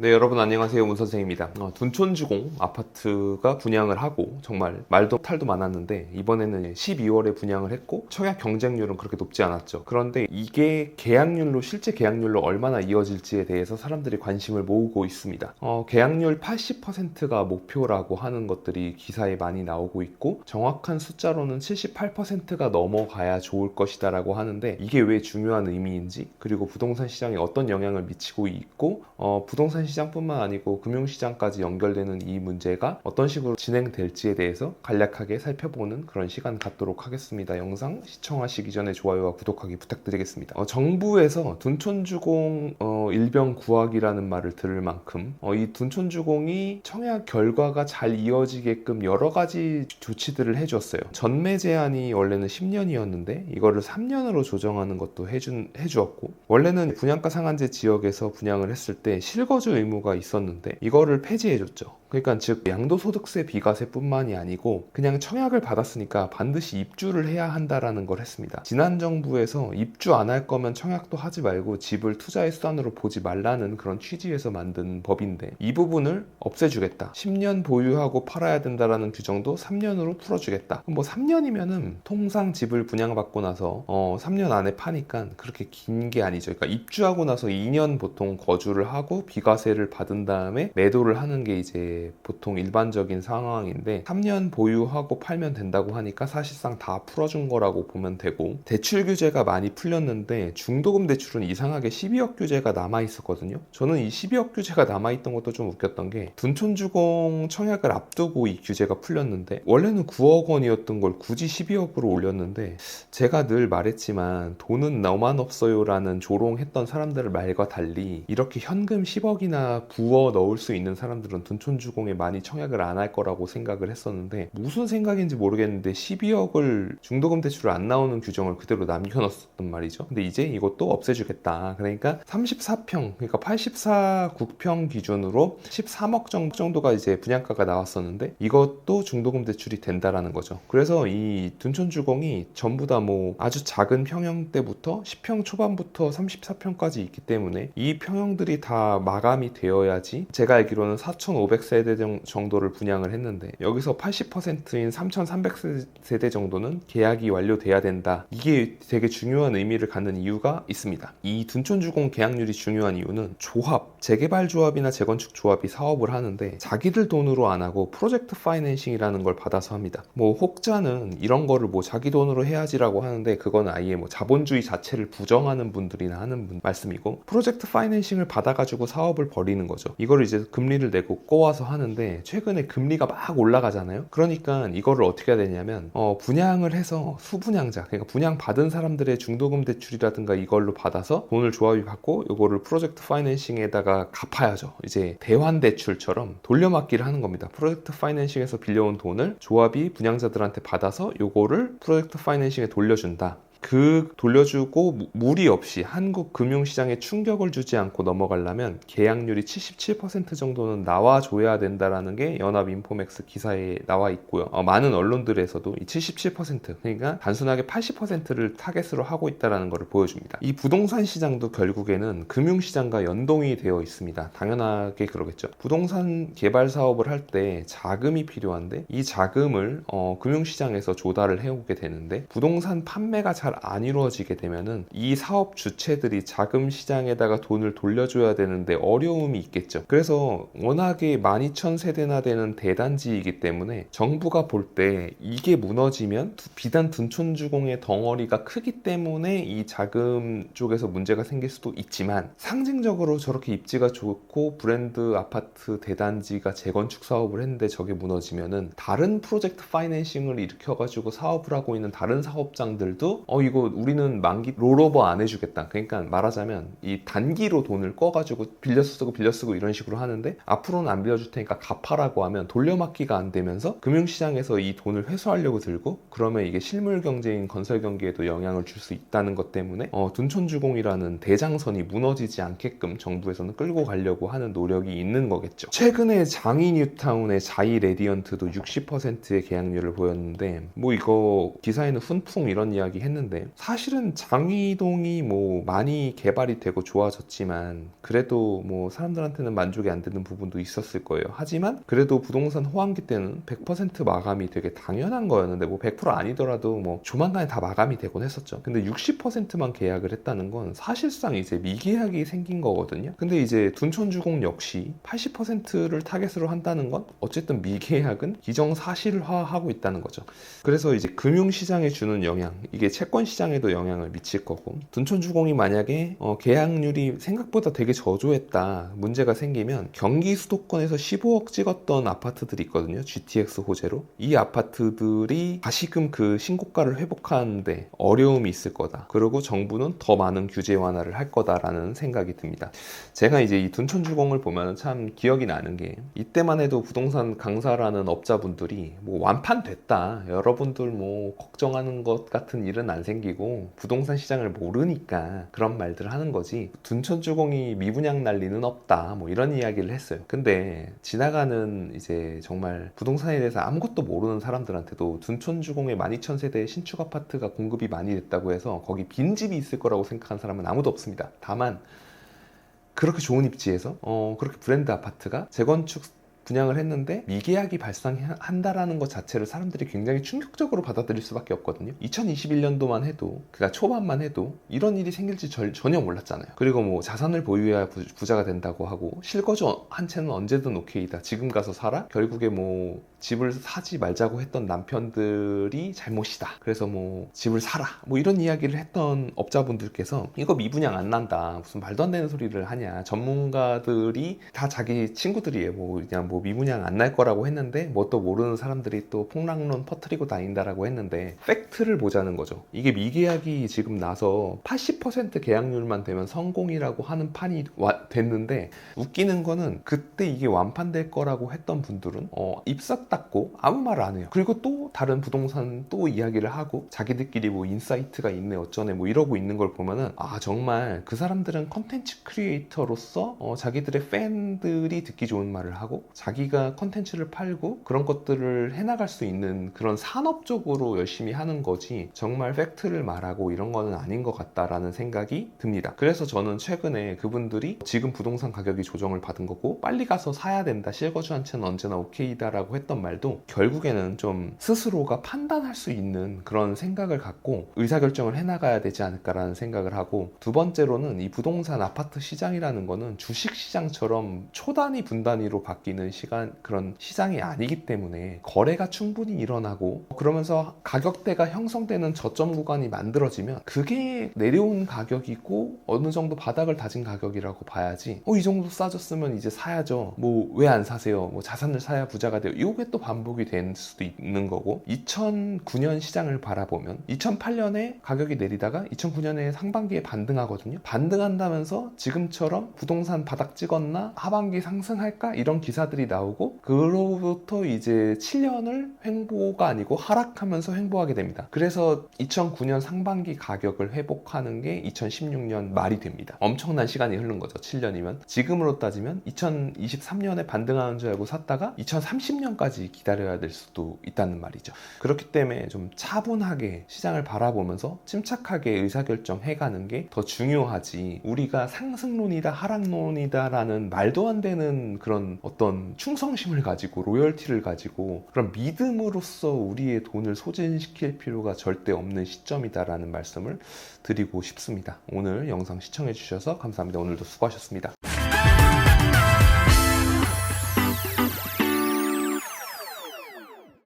네, 여러분 안녕하세요. 문 선생입니다. 둔촌주공 아파트가 분양을 하고 정말 말도 탈도 많았는데 이번에는 12월에 분양을 했고 청약 경쟁률은 그렇게 높지 않았죠. 그런데 이게 실제 계약률로 얼마나 이어질지에 대해서 사람들이 관심을 모으고 있습니다. 계약률 80%가 목표라고 하는 것들이 기사에 많이 나오고 있고 정확한 숫자로는 78%가 넘어가야 좋을 것이다라고 하는데 이게 왜 중요한 의미인지, 그리고 부동산 시장에 어떤 영향을 미치고 있고 부동산 시장뿐만 아니고 금융시장까지 연결되는 이 문제가 어떤 식으로 진행될지에 대해서 간략하게 살펴보는 그런 시간 갖도록 하겠습니다. 영상 시청하시기 전에 좋아요와 구독하기 부탁드리겠습니다. 정부에서 둔촌주공 일병 구하기라는 말을 들을 만큼 이 둔촌주공이 청약 결과가 잘 이어지게끔 여러 가지 조치들을 해줬어요. 전매 제한이 원래는 10년이었는데 이거를 3년으로 조정하는 것도 해주었고, 원래는 분양가 상한제 지역에서 분양을 했을 때 실거주 의무가 있었는데 이거를 폐지해줬죠. 그러니까 즉 양도소득세 비과세뿐만이 아니고 그냥 청약을 받았으니까 반드시 입주를 해야 한다라는 걸 했습니다. 지난 정부에서 입주 안 할 거면 청약도 하지 말고 집을 투자의 수단으로 보지 말라는 그런 취지에서 만든 법인데 이 부분을 없애주겠다. 10년 보유하고 팔아야 된다라는 규정도 3년으로 풀어주겠다. 뭐 3년이면은 통상 집을 분양받고 나서 3년 안에 파니까 그렇게 긴 게 아니죠. 그러니까 입주하고 나서 2년 보통 거주를 하고 비과세를 받은 다음에 매도를 하는 게 이제 보통 일반적인 상황인데 3년 보유하고 팔면 된다고 하니까 사실상 다 풀어준 거라고 보면 되고, 대출 규제가 많이 풀렸는데 중도금 대출은 이상하게 12억 규제가 남아있었거든요. 저는 이 12억 규제가 남아있던 것도 좀 웃겼던 게 둔촌주공 청약을 앞두고 이 규제가 풀렸는데 원래는 9억 원이었던 걸 굳이 12억으로 올렸는데, 제가 늘 말했지만 돈은 너만 없어요 라는 조롱했던 사람들의 말과 달리 이렇게 현금 10억이나 부어 넣을 수 있는 사람들은 둔촌주공에 많이 청약을 안 할 거라고 생각을 했었는데, 무슨 생각인지 모르겠는데 12억을 중도금 대출 안 나오는 규정을 그대로 남겨놨었단 말이죠. 근데 이제 이것도 없애주겠다. 그러니까 34평, 그러니까 84국평 기준으로 13억 정도가 이제 분양가가 나왔었는데 이것도 중도금 대출이 된다라는 거죠. 그래서 이 둔촌주공이 전부 다 뭐 아주 작은 평형대부터 10평 초반부터 34평까지 있기 때문에 이 평형들이 다 마감이 되어야지, 제가 알기로는 4,500세대 정도를 분양을 했는데 여기서 80%인 3,300세대 정도는 계약이 완료돼야 된다. 이게 되게 중요한 의미를 갖는 이유가 있습니다. 이 둔촌주공 계약률이 중요한 이유는 재개발 조합이나 재건축 조합이 사업을 하는데 자기들 돈으로 안 하고 프로젝트 파이낸싱이라는 걸 받아서 합니다. 뭐 혹자는 이런 거를 뭐 자기 돈으로 해야지라고 하는데 그건 아예 뭐 자본주의 자체를 부정하는 분들이나 하는 말씀이고, 프로젝트 파이낸싱을 받아가지고 사업을 벌이는 거죠. 이거를 이제 금리를 내고 꼬아서 하는데 최근에 금리가 막 올라가잖아요. 그러니까 이거를 어떻게 해야 되냐면 분양을 해서 수분양자, 그러니까 분양 받은 사람들의 중도금 대출이라든가 이걸로 받아서 돈을 조합이 받고 이거를 프로젝트 파이낸싱에다가 갚아야죠. 이제 대환 대출처럼 돌려막기를 하는 겁니다. 프로젝트 파이낸싱에서 빌려온 돈을 조합이 분양자들한테 받아서 요거를 프로젝트 파이낸싱에 돌려준다. 그 돌려주고 무리 없이 한국 금융시장에 충격을 주지 않고 넘어가려면 계약률이 77% 정도는 나와줘야 된다라는 게 연합인포맥스 기사에 나와 있고요. 많은 언론들에서도 이 77%, 그러니까 단순하게 80%를 타겟으로 하고 있다는 것을 보여줍니다. 이 부동산 시장도 결국에는 금융시장과 연동이 되어 있습니다. 당연하게 그러겠죠. 부동산 개발 사업을 할 때 자금이 필요한데 이 자금을 금융시장에서 조달을 해오게 되는데, 부동산 판매가 잘 안 이루어지게 되면은 이 사업 주체들이 자금 시장에다가 돈을 돌려줘야 되는데 어려움이 있겠죠. 그래서 워낙에 12,000세대나 되는 대단지이기 때문에 정부가 볼 때 이게 무너지면 비단 둔촌주공의 덩어리가 크기 때문에 이 자금 쪽에서 문제가 생길 수도 있지만, 상징적으로 저렇게 입지가 좋고 브랜드 아파트 대단지가 재건축 사업을 했는데 저게 무너지면은 다른 프로젝트 파이낸싱을 일으켜가지고 사업을 하고 있는 다른 사업장들도 이거 우리는 만기 롤오버 안 해주겠다. 그러니까 말하자면 이 단기로 돈을 꺼가지고 빌려 쓰고 이런 식으로 하는데 앞으로는 안 빌려줄 테니까 갚아라고 하면 돌려막기가 안 되면서 금융시장에서 이 돈을 회수하려고 들고, 그러면 이게 실물 경제인 건설 경기에도 영향을 줄 수 있다는 것 때문에 둔촌주공이라는 대장선이 무너지지 않게끔 정부에서는 끌고 가려고 하는 노력이 있는 거겠죠. 최근에 장이 뉴타운의 자이 레디언트도 60%의 계약률을 보였는데 뭐 이거 기사에는 훈풍 이런 이야기 했는데 했는데 사실은 장이동이 뭐 많이 개발이 되고 좋아졌지만 그래도 뭐 사람들한테는 만족이 안 되는 부분도 있었을 거예요. 하지만 그래도 부동산 호황기 때는 100% 마감이 되게 당연한 거였는데 뭐 100% 아니더라도 뭐 조만간에 다 마감이 되곤 했었죠. 근데 60%만 계약을 했다는 건 사실상 이제 미계약이 생긴 거거든요. 근데 이제 둔촌주공 역시 80%를 타겟으로 한다는 건 어쨌든 미계약은 기정사실화하고 있다는 거죠. 그래서 이제 금융시장에 주는 영향, 이게 채권시장에도 영향을 미칠 거고, 둔촌주공이 만약에 계약률이 생각보다 되게 저조했다, 문제가 생기면 경기 수도권에서 15억 찍었던 아파트들이 있거든요. GTX 호재로. 이 아파트들이 다시금 그 신고가를 회복하는데 어려움이 있을 거다. 그리고 정부는 더 많은 규제 완화를 할 거다라는 생각이 듭니다. 제가 이제 이 둔촌주공을 보면 참 기억이 나는 게, 이때만 해도 부동산 강사라는 업자분들이 뭐 완판됐다, 여러분들 뭐 걱정하는 것 같은 일은 안 생기고 부동산 시장을 모르니까 그런 말들을 하는 거지, 둔촌주공이 미분양 날 리는 없다, 뭐 이런 이야기를 했어요. 근데 지나가는 이제 정말 부동산에 대해서 아무것도 모르는 사람들한테도 둔촌주공의 12,000세대의 신축 아파트가 공급이 많이 됐다고 해서 거기 빈집이 있을 거라고 생각한 사람은 아무도 없습니다. 다만 그렇게 좋은 입지에서 그렇게 브랜드 아파트가 재건축 분양을 했는데 미계약이 발생한다라는 것 자체를 사람들이 굉장히 충격적으로 받아들일 수밖에 없거든요. 2021년도만 해도, 그러니까 초반만 해도 이런 일이 생길지 전혀 몰랐잖아요. 그리고 뭐 자산을 보유해야 부자가 된다고 하고, 실거주 한 채는 언제든 오케이다, 지금 가서 사라, 결국에 뭐 집을 사지 말자고 했던 남편들이 잘못이다, 그래서 뭐 집을 사라, 뭐 이런 이야기를 했던 업자분들께서 이거 미분양 안 난다, 무슨 말도 안 되는 소리를 하냐, 전문가들이 다 자기 친구들이에요, 뭐 그냥 뭐 미분양 안 날 거라고 했는데 뭣도 모르는 사람들이 또 폭락론 퍼뜨리고 다닌다라고 했는데, 팩트를 보자는 거죠. 이게 미계약이 지금 나서 80% 계약률만 되면 성공이라고 하는 판이 됐는데, 웃기는 거는 그때 이게 완판될 거라고 했던 분들은 입싹 닦고 아무 말 안 해요. 그리고 또 다른 부동산 또 이야기를 하고 자기들끼리 뭐 인사이트가 있네 어쩌네 뭐 이러고 있는 걸 보면은, 아 정말 그 사람들은 컨텐츠 크리에이터로서 자기들의 팬들이 듣기 좋은 말을 하고 자기가 컨텐츠를 팔고 그런 것들을 해나갈 수 있는 그런 산업적으로 열심히 하는 거지, 정말 팩트를 말하고 이런 거는 아닌 것 같다라는 생각이 듭니다. 그래서 저는 최근에 그분들이 지금 부동산 가격이 조정을 받은 거고 빨리 가서 사야 된다, 실거주 한 채는 언제나 오케이다라고 했던 말도 결국에는 좀 스스로가 판단할 수 있는 그런 생각을 갖고 의사결정을 해나가야 되지 않을까라는 생각을 하고, 두 번째로는 이 부동산 아파트 시장이라는 거는 주식시장처럼 초단위 분단위로 바뀌는 그런 시장이 아니기 때문에 거래가 충분히 일어나고 그러면서 가격대가 형성되는 저점 구간이 만들어지면 그게 내려온 가격이고 어느 정도 바닥을 다진 가격이라고 봐야지, 이 정도 싸졌으면 이제 사야죠, 뭐 왜 안 사세요, 뭐 자산을 사야 부자가 돼요, 이게 또 반복이 될 수도 있는 거고, 2009년 시장을 바라보면 2008년에 가격이 내리다가 2009년에 상반기에 반등하거든요. 반등한다면서 지금처럼 부동산 바닥 찍었나, 하반기 상승할까, 이런 기사들이 나오고, 그로부터 이제 7년을 횡보가 아니고 하락하면서 횡보하게 됩니다. 그래서 2009년 상반기 가격을 회복하는 게 2016년 말이 됩니다. 엄청난 시간이 흐른 거죠. 7년이면. 지금으로 따지면 2023년에 반등하는 줄 알고 샀다가 2030년까지 기다려야 될 수도 있다는 말이죠. 그렇기 때문에 좀 차분하게 시장을 바라보면서 침착하게 의사결정해가는 게 더 중요하지, 우리가 상승론이다 하락론이다 라는 말도 안 되는 그런 어떤 충성심을 가지고 로열티를 가지고 그런 믿음으로써 우리의 돈을 소진시킬 필요가 절대 없는 시점이다라는 말씀을 드리고 싶습니다. 오늘 영상 시청해 주셔서 감사합니다. 오늘도 수고하셨습니다.